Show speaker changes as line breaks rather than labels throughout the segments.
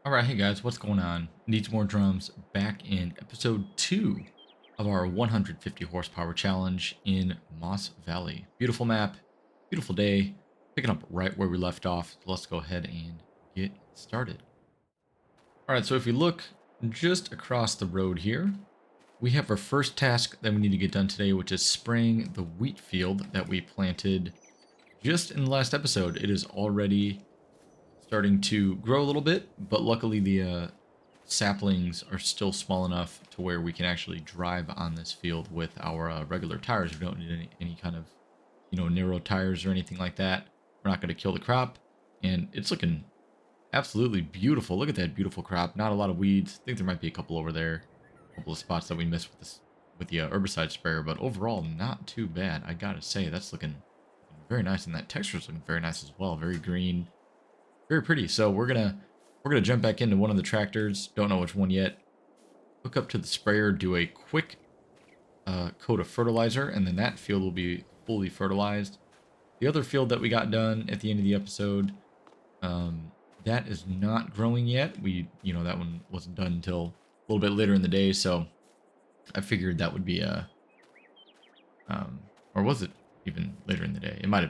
Alright, hey guys, what's going on? Needs More Drums back in episode 2 of our 150 horsepower challenge in Moss Valley. Beautiful map, beautiful day, picking up right where we left off. So let's go ahead and get started. Alright, so if you look just across the road here, we have our first task that we need to get done today, which is spraying the wheat field that we planted just in the last episode. It is already starting to grow a little bit, but luckily the saplings are still small enough to where we can actually drive on this field with our regular tires. We don't need any kind of, narrow tires or anything like that. We're not going to kill the crop, and it's looking absolutely beautiful. Look at that beautiful crop. Not a lot of weeds. I think there might be a couple over there, a couple of spots that we missed with this with the herbicide sprayer, but overall not too bad. I gotta say that's looking very nice, and that texture is looking very nice as well. Very green. Very pretty. So we're gonna jump back into one of the tractors. Don't know which one yet. Hook up to the sprayer, do a quick coat of fertilizer, and then that field will be fully fertilized. The other field that we got done at the end of the episode, that is not growing yet. That one wasn't done until a little bit later in the day, so I figured that would be or was it even later in the day? It might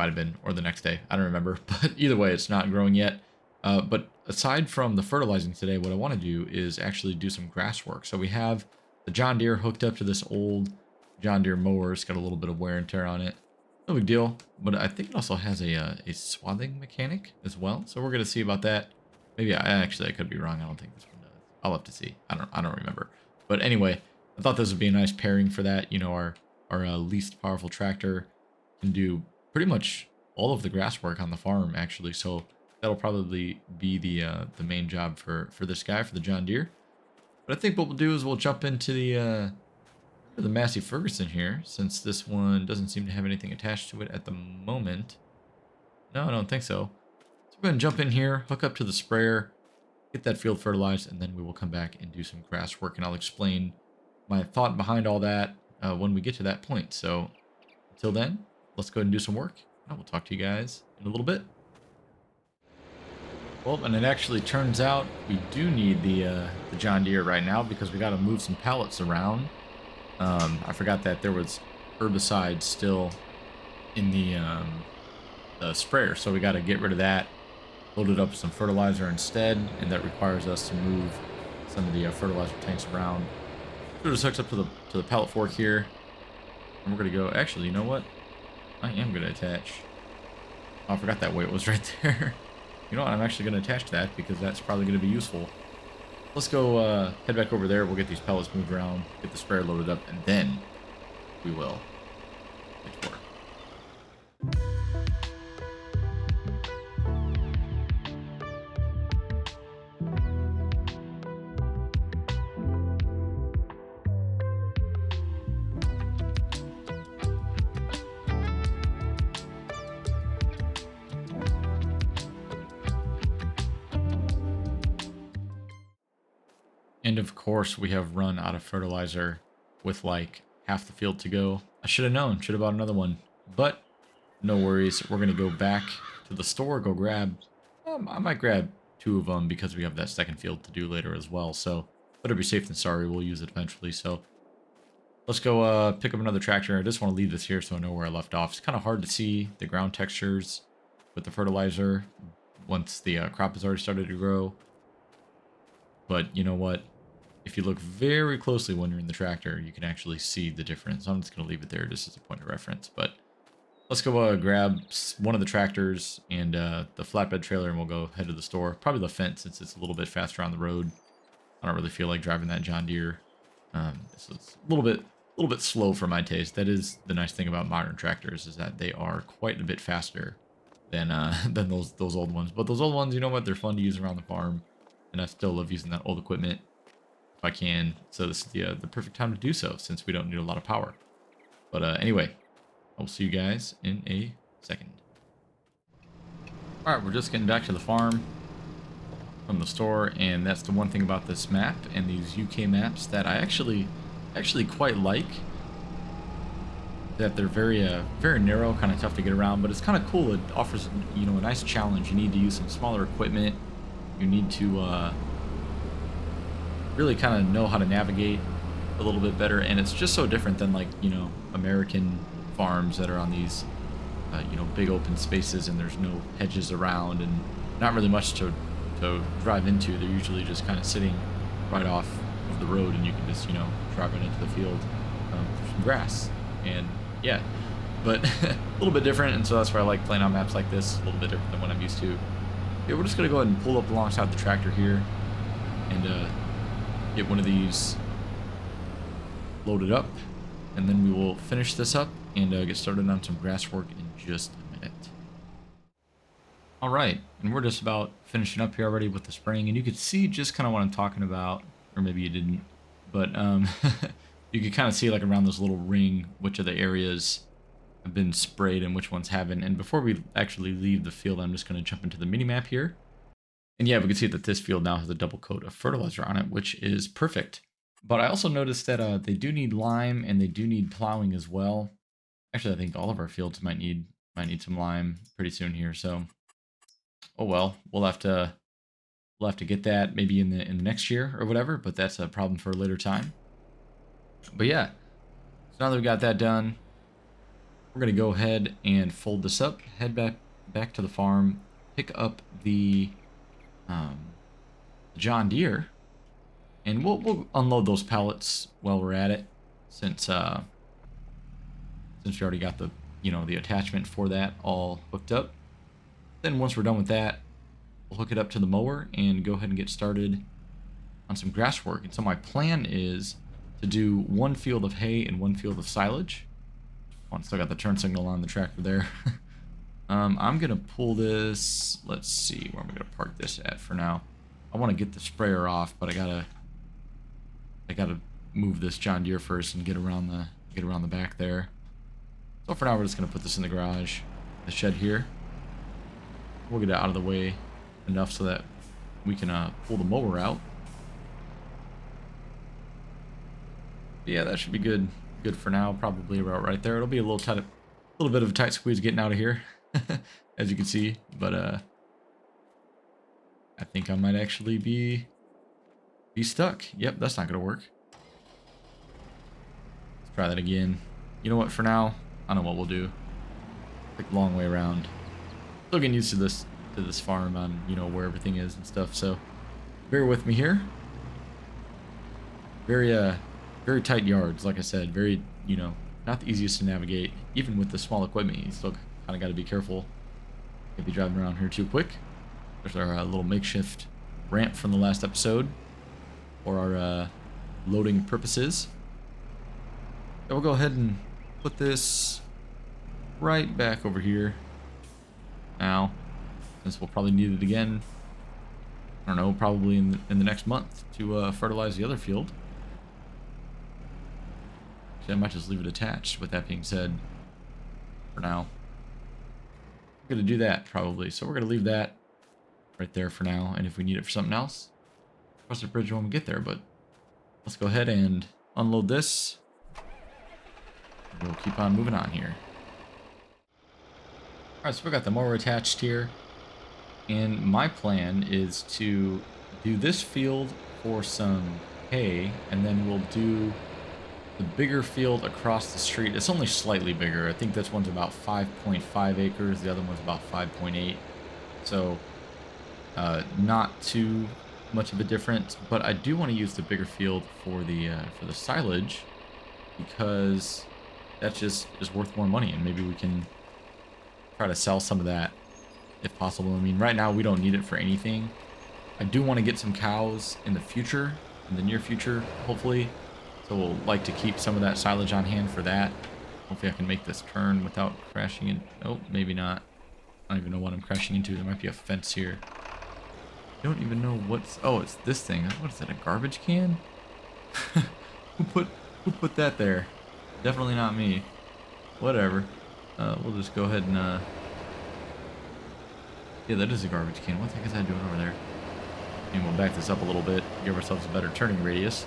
have been, or the next day. I don't remember. But either way, it's not growing yet. But aside from the fertilizing today, what I want to do is actually do some grass work. So we have the John Deere hooked up to this old John Deere mower. It's got a little bit of wear and tear on it. No big deal. But I think it also has a swathing mechanic as well. So we're going to see about that. Maybe I could be wrong. I don't think this one does. I'll have to see. I don't remember. But anyway, I thought this would be a nice pairing for that. Our least powerful tractor can do pretty much all of the grass work on the farm, actually. So that'll probably be the main job for this guy, for the John Deere. But I think what we'll do is we'll jump into the Massey Ferguson here, since this one doesn't seem to have anything attached to it at the moment. No, I don't think so. So we're going to jump in here, hook up to the sprayer, get that field fertilized, and then we will come back and do some grass work, and I'll explain my thought behind all that when we get to that point. So until then, let's go ahead and do some work. I will talk to you guys in a little bit. Well, and it actually turns out we do need the John Deere right now because we got to move some pallets around. I forgot that there was herbicide still in the sprayer, so we got to get rid of that, load it up with some fertilizer instead, and that requires us to move some of the fertilizer tanks around. So it just hooks up to the pallet fork here, and we're gonna go. Actually, you know what? I am gonna attach. Oh, I forgot that weight was right there. You know what? I'm actually gonna attach that because that's probably gonna be useful. Let's go head back over there. We'll get these pellets moved around, get the sprayer loaded up, and then we will get to work. And of course, we have run out of fertilizer with like half the field to go. I should have known, should have bought another one, but no worries. We're going to go back to the store, go grab, I might grab 2 of them because we have that second field to do later as well. So better be safe than sorry. We'll use it eventually. So let's go pick up another tractor. I just want to leave this here so I know where I left off. It's kind of hard to see the ground textures with the fertilizer once the crop has already started to grow. But you know what? If you look very closely when you're in the tractor, you can actually see the difference. I'm just going to leave it there just as a point of reference. But let's go grab one of the tractors and the flatbed trailer, and we'll go head to the store. Probably the fence, since it's a little bit faster on the road. I don't really feel like driving that John Deere. So it's a little bit slow for my taste. That is the nice thing about modern tractors, is that they are quite a bit faster than those old ones. But those old ones, you know what? They're fun to use around the farm, and I still love using that old equipment if I can. So this is the perfect time to do so, since we don't need a lot of power. But anyway, I'll see you guys in a second. All right, we're just getting back to the farm from the store, and that's the one thing about this map and these UK maps that I actually quite like. That they're very narrow, kind of tough to get around, but it's kind of cool. It offers, a nice challenge. You need to use some smaller equipment. You need to really kind of know how to navigate a little bit better, and it's just so different than, like, you know, American farms that are on these you know, big open spaces, and there's no hedges around and not really much to drive into. They're usually just kind of sitting right off of the road, and you can just, you know, drive right into the field for some grass. And yeah, but a little bit different, and so that's why I like playing on maps like this. A little bit different than what I'm used to. Yeah, we're just gonna go ahead and pull up alongside the tractor here and get one of these loaded up, and then we will finish this up and get started on some grass work in just a minute. All right, and we're just about finishing up here already with the spraying, and you could see just kind of what I'm talking about, or maybe you didn't, but you could kind of see, like, around this little ring which of the areas have been sprayed and which ones haven't. And before we actually leave the field, I'm just going to jump into the mini map here. And yeah, we can see that this field now has a double coat of fertilizer on it, which is perfect. But I also noticed that they do need lime, and they do need plowing as well. Actually, I think all of our fields might need some lime pretty soon here. So, oh well, we'll have to get that maybe in the next year or whatever. But that's a problem for a later time. But yeah, so now that we got that done, we're gonna go ahead and fold this up, head back to the farm, pick up the John Deere. And we'll unload those pallets while we're at it, since we already got the, you know, the attachment for that all hooked up. Then once we're done with that, we'll hook it up to the mower and go ahead and get started on some grass work. And so my plan is to do one field of hay and one field of silage. Oh, I still got the turn signal on the tractor there. I'm gonna pull this. Let's see, where am I gonna park this at for now? I want to get the sprayer off, but I gotta move this John Deere first and get around the back there. So for now, we're just gonna put this in the garage, the shed here. We'll get it out of the way enough so that we can pull the mower out. But yeah, that should be good for now. Probably about right there. It'll be a little bit of a tight squeeze getting out of here, as you can see. But I think I might actually be stuck. Yep, that's not gonna work. Let's try that again. You know what? For now, I know what we'll do. Take the long way around. Still getting used to this farm on, you know, where everything is and stuff. So bear with me here. Very tight yards, like I said. Very, you know, not the easiest to navigate. Even with the small equipment, you still kind of got to be careful. Can't be driving around here too quick. There's our little makeshift ramp from the last episode for our loading purposes. So we'll go ahead and put this right back over here now, since we'll probably need it again. I don't know, probably in the next month to fertilize the other field. Actually, I might just leave it attached. With that being said, for now, we're gonna do that probably. So we're gonna leave that right there for now, and if we need it for something else, cross the bridge when we get there. But let's go ahead and unload this. We'll keep on moving on here. Alright, so we got the mower attached here, and my plan is to do this field for some hay, and then we'll do the bigger field across the street. It's only slightly bigger. I think this one's about 5.5 acres, the other one's about 5.8. So not too much of a difference, but I do want to use the bigger field for the silage, because that just is worth more money, and maybe we can try to sell some of that if possible. I mean, right now we don't need it for anything. I do want to get some cows in the future, in the near future, hopefully. So we'll like to keep some of that silage on hand for that. Hopefully I can make this turn without crashing in. Oh, maybe not. I don't even know what I'm crashing into. There might be a fence here. I don't even know what's... Oh, it's this thing. What is that, a garbage can? Who put that there? Definitely not me. Whatever. We'll just go ahead and... Yeah, that is a garbage can. What the heck is that doing over there? And we'll back this up a little bit, give ourselves a better turning radius.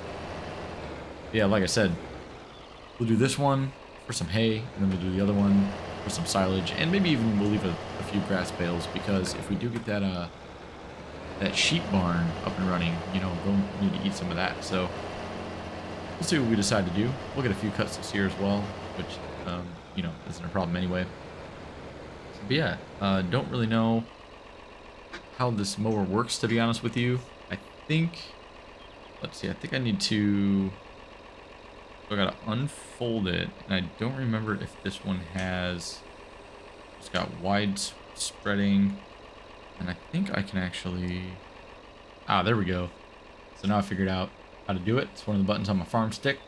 Yeah, like I said, we'll do this one for some hay, and then we'll do the other one for some silage, and maybe even we'll leave a few grass bales, because if we do get that that sheep barn up and running, you know, they'll need to eat some of that. So we'll see what we decide to do. We'll get a few cuts this year as well, which, you know, isn't a problem anyway. But yeah, don't really know how this mower works, to be honest with you. I think, let's see, I think I need to, so I gotta unfold it, and I don't remember if this one has, it's got wide spreading, and I think I can actually, there we go. So now I figured out how to do it. It's one of the buttons on my farm stick.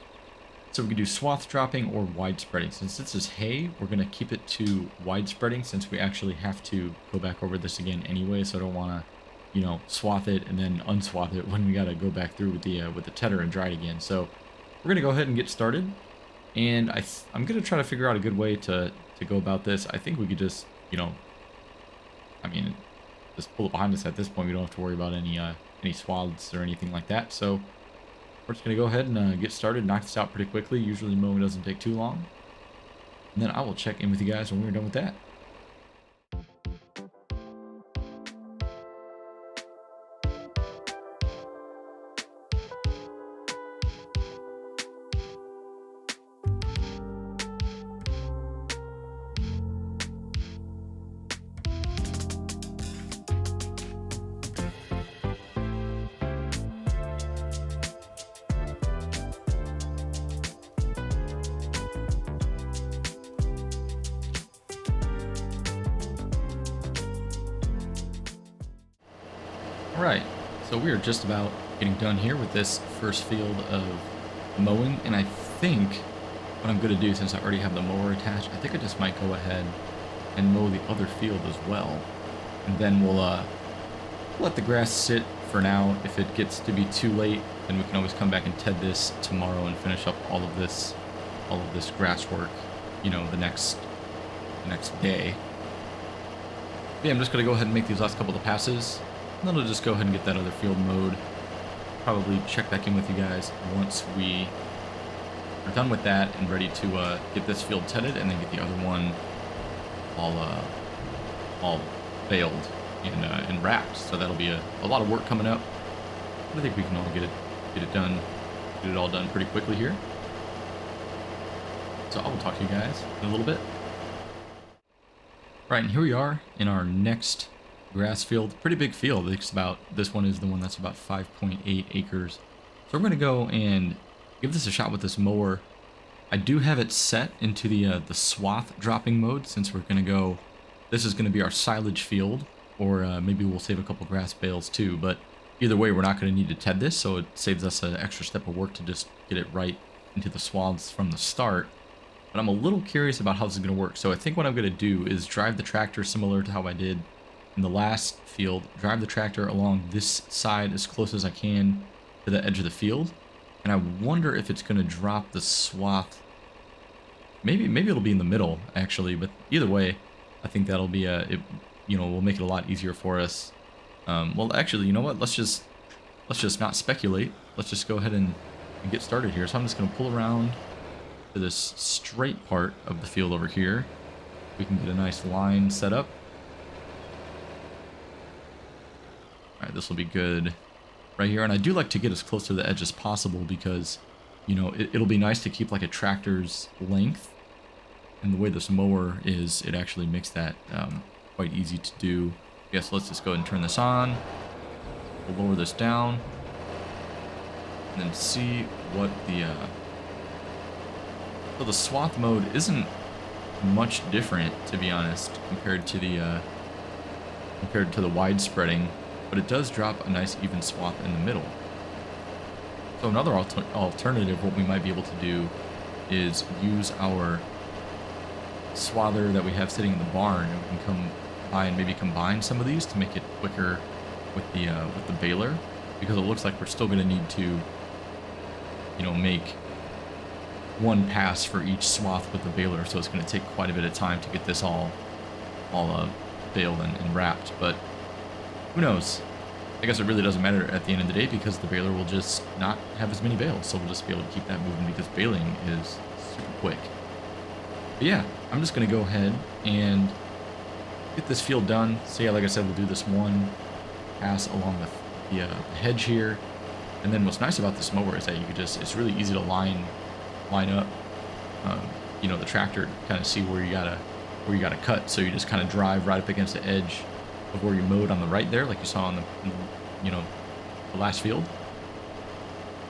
So we can do swath dropping or wide spreading. Since this is hay, we're going to keep it to wide spreading since we actually have to go back over this again anyway. So I don't want to, you know, swath it and then unswath it when we got to go back through with the tedder and dry it again. So we're going to go ahead and get started. And I'm going to try to figure out a good way to go about this. I think we could just, you know, I mean, just pull it behind us at this point. We don't have to worry about any swaths or anything like that. So we're just going to go ahead and get started, knock this out pretty quickly. Usually mowing doesn't take too long. And then I will check in with you guys when we're done with that. Alright, so we are just about getting done here with this first field of mowing, and I think what I'm going to do, since I already have the mower attached, I think I just might go ahead and mow the other field as well. And then we'll let the grass sit for now. If it gets to be too late, then we can always come back and ted this tomorrow and finish up all of this grass work, you know, the next day. But yeah, I'm just going to go ahead and make these last couple of passes. And then I'll just go ahead and get that other field mowed. Probably check back in with you guys once we are done with that and ready to get this field tedded, and then get the other one all baled and wrapped. So that'll be a lot of work coming up. But I think we can all get it done, get it all done pretty quickly here. So I will talk to you guys in a little bit. Right, and here we are in our next grass field. Pretty big field. This one is the one that's about 5.8 acres. So we're going to go and give this a shot with this mower. I do have it set into the swath dropping mode, since we're going to go, this is going to be our silage field, or maybe we'll save a couple grass bales too, but either way we're not going to need to ted this, so it saves us an extra step of work to just get it right into the swaths from the start. But I'm a little curious about how this is going to work. So I think what I'm going to do is drive the tractor similar to how I did in the last field, drive the tractor along this side as close as I can to the edge of the field, and I wonder if it's going to drop the swath. Maybe it'll be in the middle actually, but either way, I think that'll be you know, will make it a lot easier for us. Well, actually, you know what? Let's just not speculate. Let's just go ahead and get started here. So I'm just going to pull around to this straight part of the field over here. We can get a nice line set up. Alright, this will be good right here. And I do like to get as close to the edge as possible because, you know, it'll be nice to keep like a tractor's length. And the way this mower is, it actually makes that quite easy to do. Yes, let's just go ahead and turn this on. We'll lower this down. And then see what so the swath mode isn't much different, to be honest, compared to the wide spreading. But it does drop a nice even swath in the middle. So another alternative, what we might be able to do is use our swather that we have sitting in the barn, and we can come by and maybe combine some of these to make it quicker with the baler, because it looks like we're still going to need to, you know, make one pass for each swath with the baler, so it's going to take quite a bit of time to get this all baled and wrapped. But who knows? I guess it really doesn't matter at the end of the day, because the baler will just not have as many bales, so we'll just be able to keep that moving because baling is super quick. But yeah, I'm just going to go ahead and get this field done. So yeah, like I said, we'll do this one pass along the hedge here. And then what's nice about this mower is that you could it's really easy to line up, you know, the tractor to kind of see where you gotta cut. So you just kind of drive right up against the edge of where you mowed on the right there, like you saw in the you know, the last field.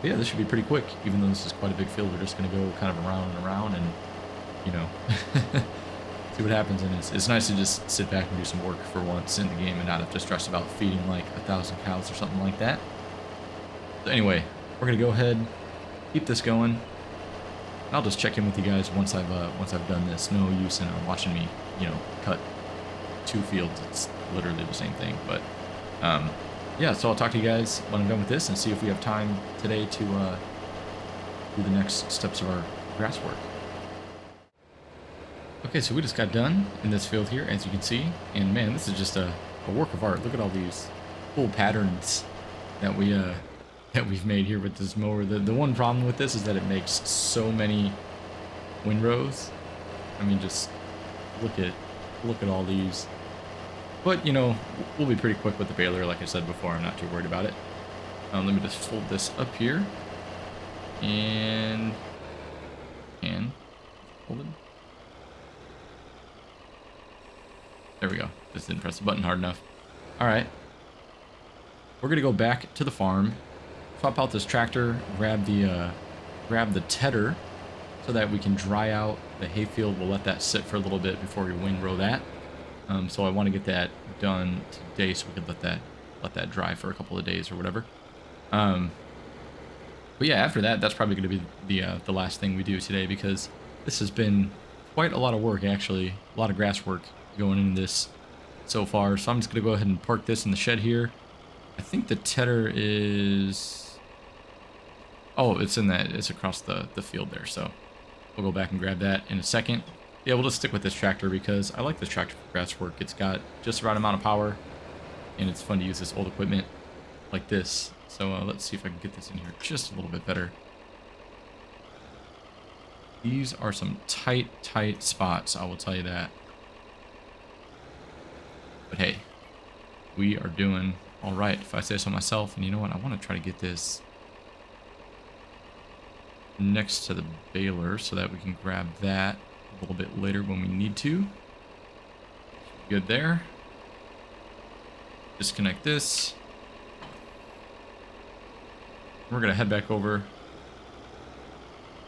But yeah, this should be pretty quick, even though this is quite a big field. We're just gonna go kind of around and around and, you know, see what happens. And it's nice to just sit back and do some work for once in the game and not have to stress about feeding like 1,000 cows or something like that. So anyway, we're gonna go ahead, keep this going. I'll just check in with you guys once I've done this. No use in watching me, you know, cut 2 fields. It's literally the same thing. But yeah, so I'll talk to you guys when I'm done with this and see if we have time today to do the next steps of our grass work. Okay, so we just got done in this field here, as you can see, and man, this is just a work of art. Look at all these cool patterns that we've made here with this mower. The one problem with this is that it makes so many windrows. I mean, just look at all these. But you know, we'll be pretty quick with the baler, like I said before. I'm not too worried about it. Let me just fold this up here and hold it. There we go. Just didn't press the button hard enough. All right, we're gonna go back to the farm, swap out this tractor, grab the tedder so that we can dry out the hayfield. We'll let that sit for a little bit before we windrow that. So I want to get that done today so we could let that dry for a couple of days or whatever. But yeah, after that, that's probably going to be the last thing we do today, because this has been quite a lot of work, actually. A lot of grass work going into this so far. So I'm just going to go ahead and park this in the shed here. I think the tedder is... Oh, it's across the field there. So we'll go back and grab that in a second. Yeah, we'll just stick with this tractor because I like this tractor for grass work. It's got just the right amount of power, and it's fun to use this old equipment like this. So let's see if I can get this in here just a little bit better. These are some tight spots, I will tell you that. But hey, we are doing all right, if I say so myself. And you know what? I want to try to get this next to the baler so that we can grab that a little bit later when we need to. Good there. Disconnect this. We're gonna head back over,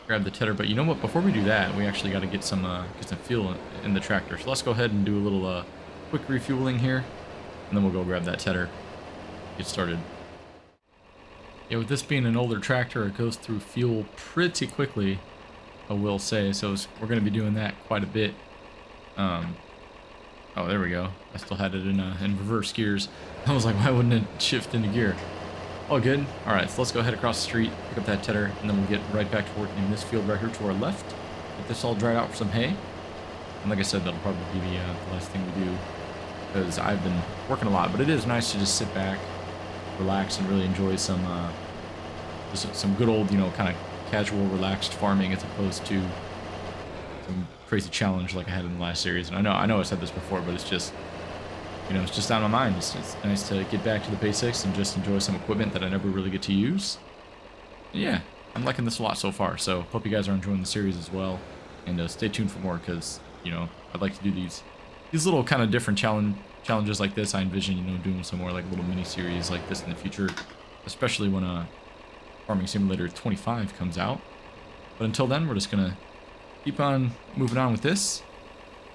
grab the tedder. But you know what? Before we do that, we actually got to get some fuel in the tractor. So let's go ahead and do a little quick refueling here, and then we'll go grab that tedder. Get started. Yeah, with this being an older tractor, it goes through fuel pretty quickly, I will say. So we're going to be doing that quite a bit. Oh, there we go. I still had it in reverse gears. I was like, why wouldn't it shift into gear? All good. All right, so let's go ahead across the street, pick up that tedder, and then we'll get right back to working in this field right here to our left. Get this all dried out for some hay. And like I said, that'll probably be the last thing we do, because I've been working a lot. But it is nice to just sit back, relax, and really enjoy some good old, you know, kind of casual, relaxed farming, as opposed to some crazy challenge like I had in the last series. And I know I said this before, but it's just, you know, it's just out of my mind. It's nice to get back to the basics and just enjoy some equipment that I never really get to use. And yeah, I'm liking this a lot so far. So hope you guys are enjoying the series as well, and stay tuned for more, because you know, I'd like to do these little kind of different challenges like this. I envision, you know, doing some more like little mini series like this in the future, especially when Farming Simulator 25 comes out. But until then, we're just gonna keep on moving on with this.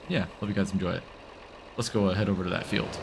Yeah, hope you guys enjoy it. Let's go head over to that field.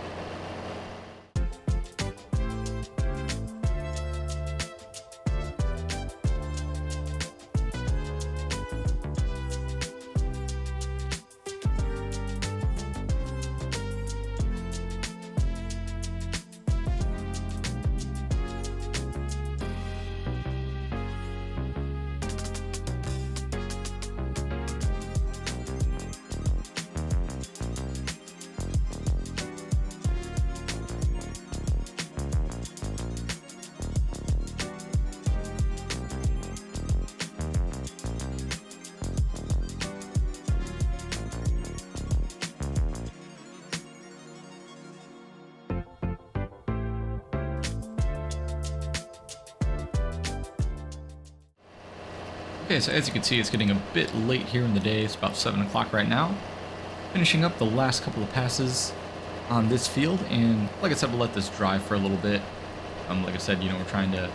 Okay, so as you can see, it's getting a bit late here in the day. It's about 7 o'clock right now. Finishing up the last couple of passes on this field, and like I said, we'll let this dry for a little bit. Like I said, we're trying to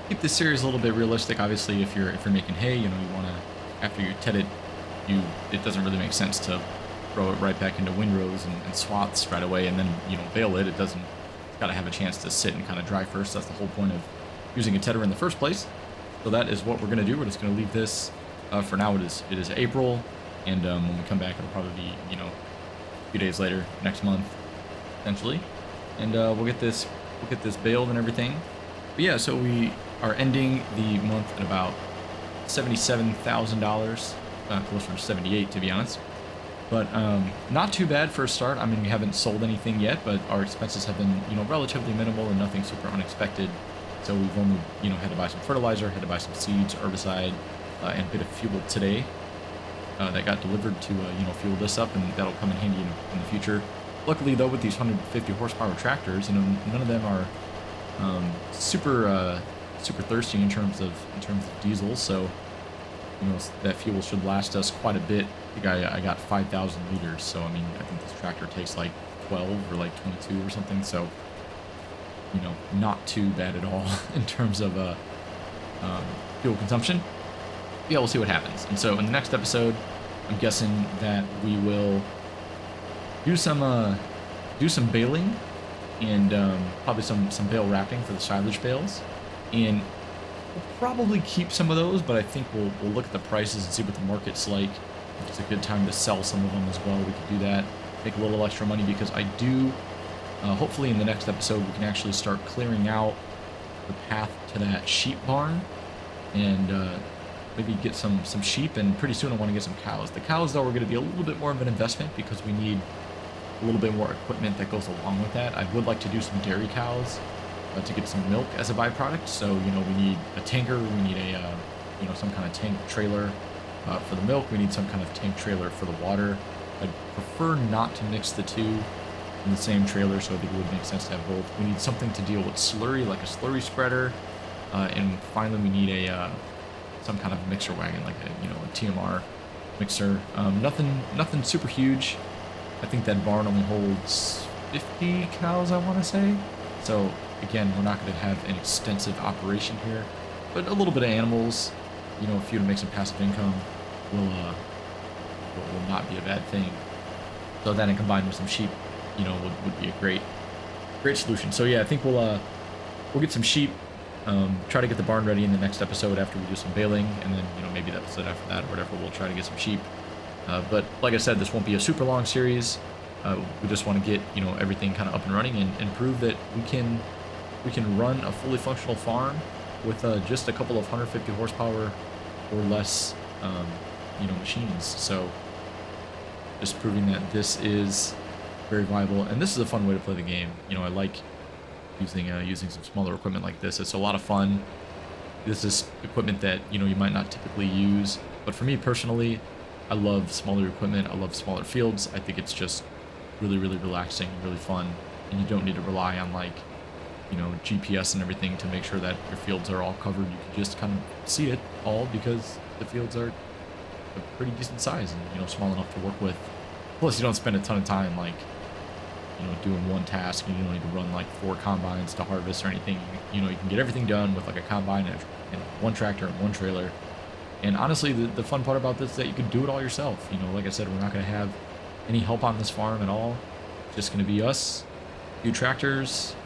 keep this series a little bit realistic. Obviously, if you're making hay, you want to, after you ted it, it doesn't really make sense to throw it right back into windrows and swaths right away, and then bale it. It's got to have a chance to sit and kind of dry first. That's the whole point of using a tedder in the first place. So that is what we're going to do. We're just going to leave this for now. It is April, and when we come back, it'll probably be a few days later, next month, potentially, and we'll get this baled and everything. But yeah, so we are ending the month at about $77,000, closer to 78 to be honest. But not too bad for a start. I mean, we haven't sold anything yet, but our expenses have been relatively minimal and nothing super unexpected. So we've only had to buy some fertilizer, had to buy some seeds, herbicide, and a bit of fuel today. That got delivered to fuel this up, and that'll come in handy in the future. Luckily though, with these 150 horsepower tractors, none of them are super thirsty in terms of diesel. So that fuel should last us quite a bit. I think I got 5,000 liters. So I mean, I think this tractor takes like 12 or like 22 or something. So not too bad at all in terms of fuel consumption. Yeah, we'll see what happens. And so in the next episode, I'm guessing that we will do some baling and probably some bale wrapping for the silage bales, and we'll probably keep some of those, but I think we'll look at the prices and see what the market's like. If it's a good time to sell some of them as well, we could do that, make a little extra money, because I do hopefully in the next episode we can actually start clearing out the path to that sheep barn, and maybe get some sheep, and pretty soon I want to get some cows. The cows though are going to be a little bit more of an investment because we need a little bit more equipment that goes along with that. I would like to do some dairy cows to get some milk as a byproduct. So we need a tanker, we need a some kind of tank trailer for the milk, we need some kind of tank trailer for the water. I'd prefer not to mix the two in the same trailer, so I think it would make sense to have both. We need something to deal with slurry, like a slurry spreader, and finally we need some kind of mixer wagon, like a TMR mixer. Nothing super huge. I think that barn only holds 50 cows, I want to say. So again, we're not going to have an extensive operation here, but a little bit of animals, a few to make some passive income will not be a bad thing. So that, and combined with some sheep, would be a great solution. So yeah, I think we'll get some sheep, try to get the barn ready in the next episode after we do some baling, and then maybe the episode after that or whatever, we'll try to get some sheep. But like I said, this won't be a super long series. We just want to get everything kind of up and running, and prove that we can run a fully functional farm with just a couple of 150 horsepower or less machines. So just proving that this is very viable, and this is a fun way to play the game. I like using some smaller equipment like this. It's a lot of fun. This is equipment that you might not typically use, but for me personally, I love smaller equipment. I love smaller fields. I think it's just really relaxing, really fun, and you don't need to rely on like GPS and everything to make sure that your fields are all covered. You can just kind of see it all because the fields are a pretty decent size and small enough to work with. Plus, you don't spend a ton of time like doing one task, and you don't need to run like 4 combines to harvest or anything. You can get everything done with like a combine and one tractor and one trailer. And honestly, the fun part about this is that you can do it all yourself. Like I said, we're not going to have any help on this farm at all. It's just going to be us, a few tractors,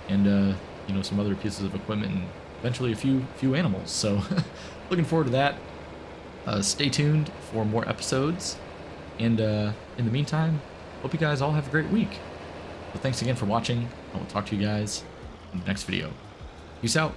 and some other pieces of equipment, and eventually a few animals. So looking forward to that. Stay tuned for more episodes, and in the meantime, hope you guys all have a great week. So thanks again for watching. I will talk to you guys in the next video. Peace out.